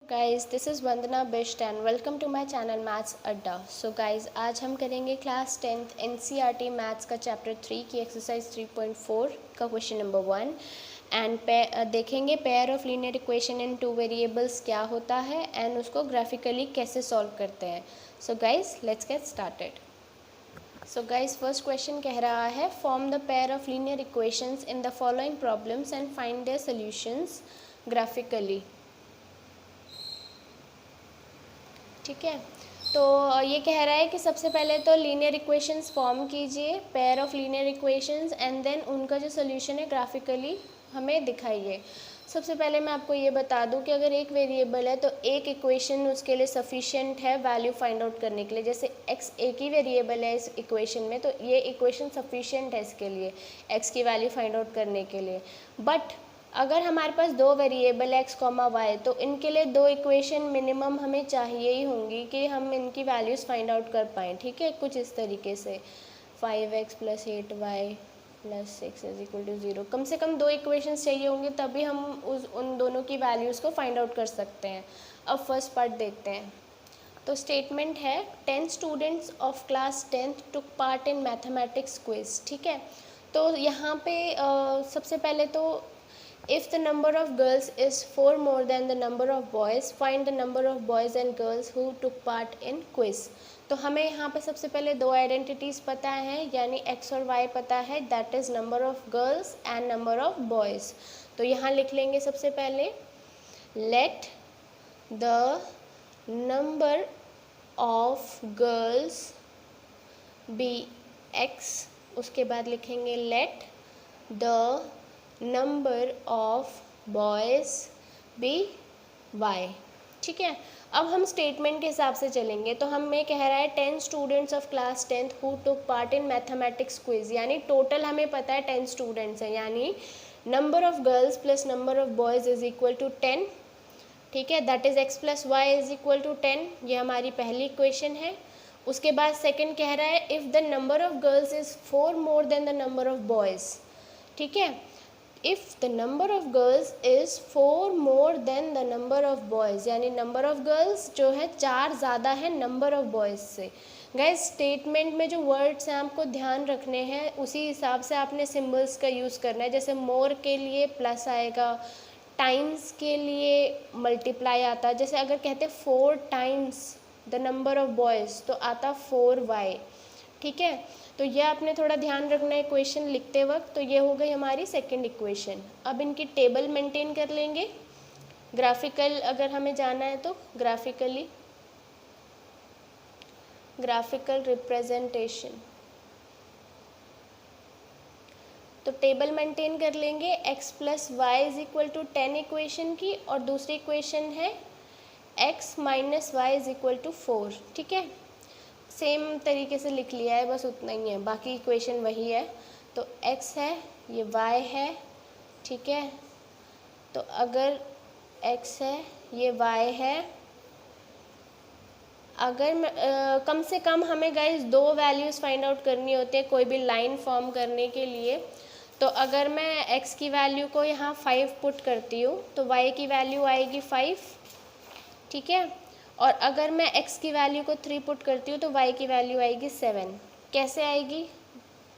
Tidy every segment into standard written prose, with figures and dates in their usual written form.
Guys this is Vandana Bisht and welcome to my channel maths Adda. So guys आज हम करेंगे class 10th NCERT maths का chapter 3 की exercise 3.4 का क्वेश्चन नंबर 1 एंड देखेंगे pair of linear equation in two variables क्या होता है एंड उसको ग्राफिकली कैसे सॉल्व करते हैं। So guys let's get started. So guys first question कह रहा है form the pair of linear equations in the following problems and find their solutions graphically. ठीक है, तो ये कह रहा है कि सबसे पहले तो लीनियर इक्वेशंस फॉर्म कीजिए, pair of linear equations, and then उनका जो सोल्यूशन है ग्राफिकली हमें दिखाइए। सबसे पहले मैं आपको ये बता दूं कि अगर एक वेरिएबल है तो एक इक्वेशन उसके लिए सफिशिएंट है वैल्यू फाइंड आउट करने के लिए। जैसे x एक ही वेरिएबल है इस इक्वेशन में, तो ये इक्वेशन सफिशिएंट है इसके लिए x की वैल्यू फाइंड आउट करने के लिए। बट अगर हमारे पास दो वेरिएबल x कॉमा वाई, तो इनके लिए दो इक्वेशन मिनिमम हमें चाहिए ही होंगी कि हम इनकी वैल्यूज़ फाइंड आउट कर पाएँ। ठीक है, कुछ इस तरीके से 5x + 8y + 6 = 0, कम से कम दो इक्वेशंस चाहिए होंगे तभी हम उन दोनों की वैल्यूज़ को फाइंड आउट कर सकते हैं। अब फर्स्ट पार्ट देखते हैं। तो स्टेटमेंट है 10 students of class 10th took part in mathematics quiz. ठीक है, तो यहाँ पे सबसे पहले तो if the number of girls is 4 more than the number of boys, find the number of boys and girls who took part in quiz। तो हमें यहाँ पे सबसे पहले दो आइडेंटिटीज़ पता है, यानी x और y पता है, that is number of girls and number of boys. तो यहाँ लिख लेंगे सबसे पहले let the number of girls be x, उसके बाद लिखेंगे let the number of boys be y. ठीक है, अब हम स्टेटमेंट के हिसाब से चलेंगे। तो हमें कह रहा है 10 students of class 10th who took part in mathematics quiz, यानी टोटल हमें पता है 10 स्टूडेंट्स हैं, यानी number of girls plus number of boys is equal to 10। ठीक है, that is x + y is equal to 10। ये हमारी पहली इक्वेशन है। उसके बाद सेकंड कह रहा है if the number of girls is 4 more than the number of boys. ठीक है, if the number of girls is 4 more than the number of boys, यानी नंबर ऑफ गर्ल्स जो है 4 ज़्यादा है नंबर ऑफ बॉयज़ से। गाइस स्टेटमेंट में जो वर्ड्स हैं आपको ध्यान रखने हैं, उसी हिसाब से आपने सिम्बल्स का यूज़ करना है। जैसे मोर के लिए प्लस आएगा, टाइम्स के लिए मल्टीप्लाई आता है। जैसे अगर कहते 4 times the number of boys तो आता 4y। ठीक है, तो ये आपने थोड़ा ध्यान रखना है इक्वेशन लिखते वक्त। तो ये हो गई हमारी सेकंड इक्वेशन। अब इनकी टेबल मेंटेन कर लेंगे। ग्राफिकल अगर हमें जाना है तो ग्राफिकल रिप्रेजेंटेशन, तो टेबल मेंटेन कर लेंगे x + y = 10 इक्वेशन की, और दूसरी इक्वेशन है x - y = 4। ठीक है, सेम तरीके से लिख लिया है, बस उतना ही है, बाकी इक्वेशन वही है। तो x है, ये y है। ठीक है, तो अगर x है, ये y है, अगर कम से कम हमें गाइस दो वैल्यूज़ फाइंड आउट करनी होती है कोई भी लाइन फॉर्म करने के लिए। तो अगर मैं x की वैल्यू को यहाँ 5 पुट करती हूँ तो y की वैल्यू आएगी 5। ठीक है, और अगर मैं x की वैल्यू को 3 पुट करती हूँ तो y की वैल्यू आएगी 7। कैसे आएगी,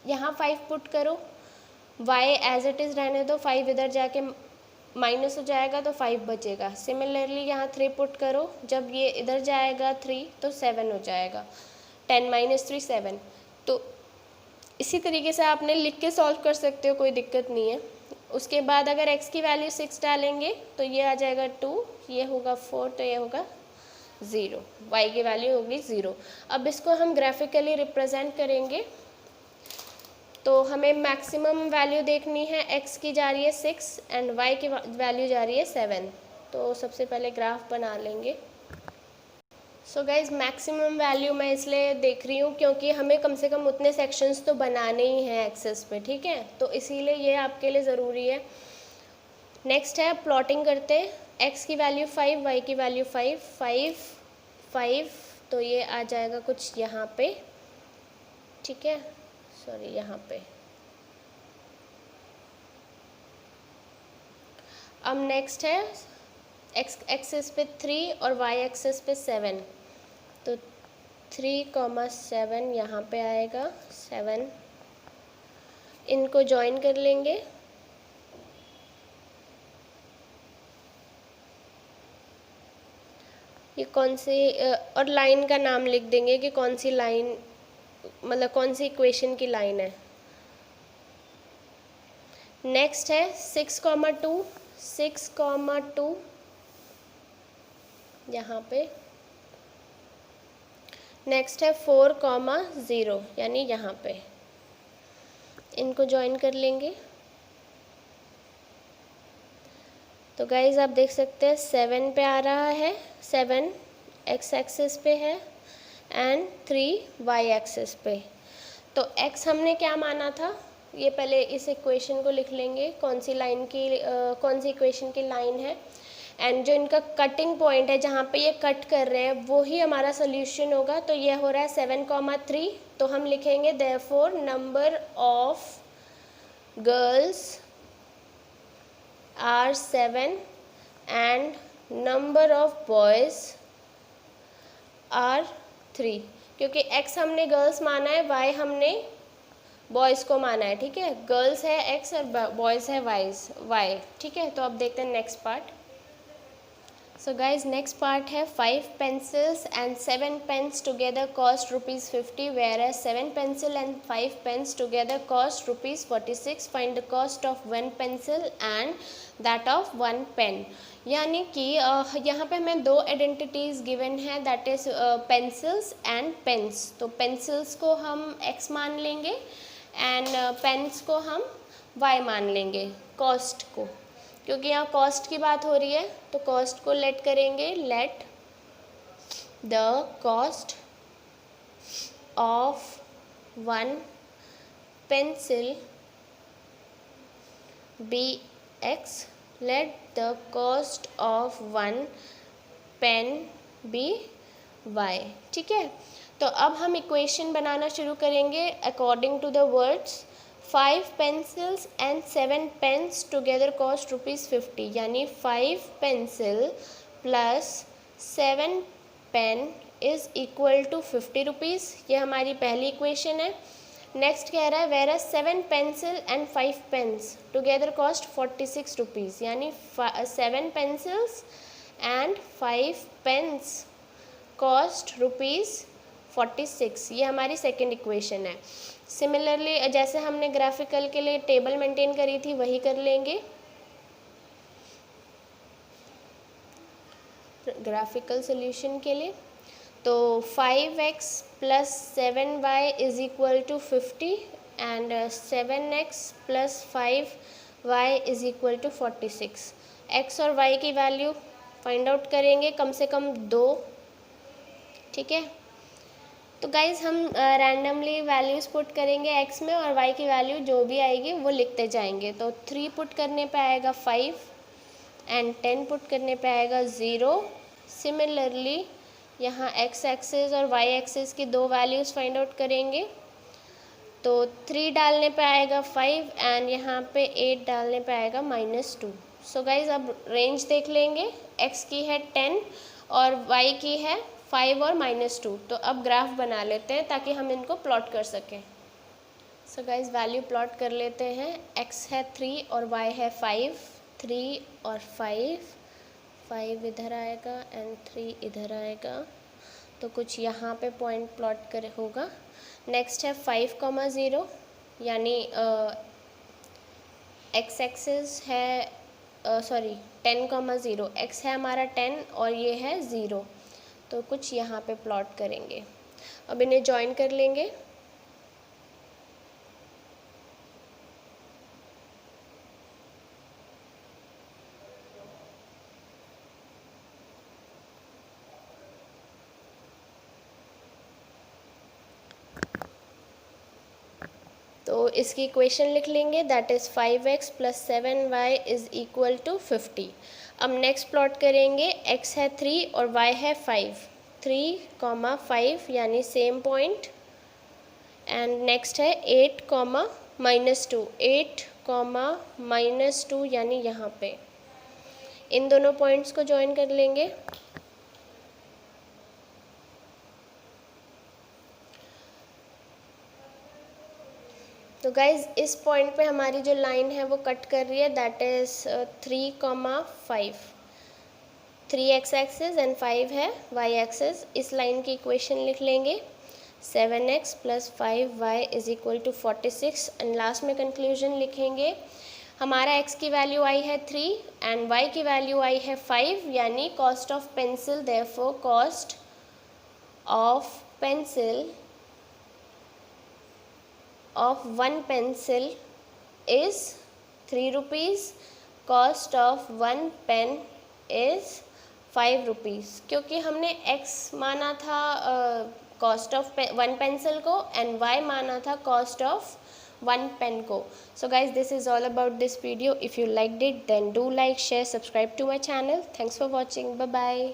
यहाँ 5 पुट करो, y एज इट इज़ रहने दो, 5 इधर जाके माइनस हो जाएगा तो 5 बचेगा। सिमिलरली यहाँ 3 पुट करो, जब ये इधर जाएगा 3 तो 7 हो जाएगा, 10 - 3 7। तो इसी तरीके से आपने लिख के सॉल्व कर सकते हो, कोई दिक्कत नहीं है। उसके बाद अगर x की वैल्यू 6 डालेंगे तो ये आ जाएगा 2, ये होगा 4, तो ये होगा 0, y की वैल्यू होगी 0। अब इसको हम ग्राफिकली रिप्रेजेंट करेंगे। तो हमें मैक्सिमम वैल्यू देखनी है, x की जा रही है 6 एंड y की वैल्यू जा रही है 7। तो सबसे पहले ग्राफ बना लेंगे। सो गाइज मैक्सिमम वैल्यू मैं इसलिए देख रही हूँ क्योंकि हमें कम से कम उतने सेक्शंस तो बनाने ही हैं एक्सेस पे। ठीक है, तो इसीलिए ये आपके लिए ज़रूरी है। नेक्स्ट है प्लॉटिंग करते हैं। x की वैल्यू 5, y की वैल्यू 5, 5 5, तो ये आ जाएगा कुछ यहाँ पे। ठीक है, सॉरी यहाँ पे। अब नेक्स्ट है एक्स एक्सिस पे 3 और वाई एक्सिस पे 7, तो 3,7 यहाँ पे आएगा 7, इनको जॉइन कर लेंगे। ये कौन सी और लाइन का नाम लिख देंगे कि कौन सी लाइन, मतलब कौन सी इक्वेशन की लाइन है। नेक्स्ट है 6,2, 6,2 यहाँ पे। नेक्स्ट है 4,0 यानी यहाँ पे, इनको ज्वाइन कर लेंगे। तो गाइज आप देख सकते हैं 7 पे आ रहा है, 7 एक्स एक्सिस पे है एंड 3 वाई एक्सिस पे। तो x हमने क्या माना था, ये पहले इस इक्वेशन को लिख लेंगे, कौन सी लाइन की कौन सी इक्वेशन की लाइन है, एंड जो इनका कटिंग पॉइंट है जहाँ पे ये कट कर रहे हैं वो ही हमारा सोल्यूशन होगा। तो ये हो रहा है 7,3, तो हम लिखेंगे therefore number of girls are 7 and number of boys are 3, क्योंकि x हमने गर्ल्स माना है, y हमने बॉयज़ को माना है, ठीक है। गर्ल्स है x और बॉयज़ है y, ठीक है। तो अब देखते हैं next part. So guys next part है 5 pencils and 7 pens together cost ₹50, whereas 7 pencil and 5 pens together cost ₹46. Find the cost of 1 pencil and that of 1 pen. यानी कि यहाँ पे हमें दो आइडेंटिटीज़ गिवन है, that is pencils and pains. तो pencils को हम x मान लेंगे एंड पेन्स को हम y मान लेंगे, कॉस्ट को, क्योंकि यहाँ कॉस्ट की बात हो रही है। तो कॉस्ट को लेट करेंगे, let the cost of 1 pencil be x, let the cost of 1 pen be y, ठीक है। तो अब हम इक्वेशन बनाना शुरू करेंगे according to the words. 5 pencils and 7 pens together cost ₹50, यानी 5 pencil plus 7 pen is equal to ₹50। ये हमारी पहली इक्वेशन है। नेक्स्ट कह रहा है whereas 7 pencil and 5 pens together cost ₹46, यानी 7 pencils and 5 pens cost ₹46, ये हमारी सेकेंड इक्वेशन है। सिमिलरली जैसे हमने ग्राफिकल के लिए टेबल मेंटेन करी थी वही कर लेंगे। ग्राफिकल सॉल्यूशन के लिए तो 5x plus 7y is equal to 50 and 7x plus 5y is equal to 46। x और y की वैल्यू फाइंड आउट करेंगे, कम से कम 2, ठीक है। तो गाइज़ हम रैंडमली वैल्यूज़ पुट करेंगे x में और y की वैल्यू जो भी आएगी वो लिखते जाएंगे। तो 3 पुट करने पे आएगा 5 एंड 10 पुट करने पे आएगा 0। सिमिलरली यहाँ x एक्सिस और y एक्सिस की दो वैल्यूज़ फाइंड आउट करेंगे। तो 3 डालने पे आएगा 5 एंड यहाँ पे 8 डालने पे आएगा -2। सो गाइज़ अब रेंज देख लेंगे, x की है 10 और y की है 5 और -2। तो अब ग्राफ बना लेते हैं ताकि हम इनको प्लॉट कर सकें। सो गाइज वैल्यू प्लॉट कर लेते हैं। x है 3 और y है 5, 3 और 5 इधर आएगा एंड 3 इधर आएगा। तो कुछ यहाँ पे पॉइंट प्लॉट कर होगा। नेक्स्ट है 5,0, यानी x एक्सिस है 10,0, x है हमारा 10 और ये है 0। तो कुछ यहाँ पे प्लॉट करेंगे। अब इन्हें जॉइन कर लेंगे। तो इसकी इक्वेशन लिख लेंगे, that is 5x plus 7y is equal to 50। अब नेक्स्ट प्लॉट करेंगे, x है 3 और y है 5, 3,5 यानी सेम पॉइंट। एंड नेक्स्ट है 8, -2, 8, -2 यानी यहाँ पे। इन दोनों पॉइंट्स को ज्वाइन कर लेंगे। तो गाइज इस पॉइंट पे हमारी जो लाइन है वो कट कर रही है, that is 3,5। 3 x axis and 5 है वाई एक्सिस। इस लाइन की इक्वेशन लिख लेंगे 7x + 5y = 46 एंड लास्ट में कंक्लूजन लिखेंगे। हमारा x की वैल्यू आई है 3 एंड y की वैल्यू आई है 5, यानी cost of pencil, therefore cost of pencil of 1 pencil is 3 rupees, cost of 1 pen is 5 rupees। क्योंकि हमने x माना था कॉस्ट ऑफ 1 पेंसिल को एंड y माना था कॉस्ट ऑफ 1 पेन को। So guys this is all about this video. If you liked it then do like, share, subscribe to my channel. Thanks for watching. Bye bye.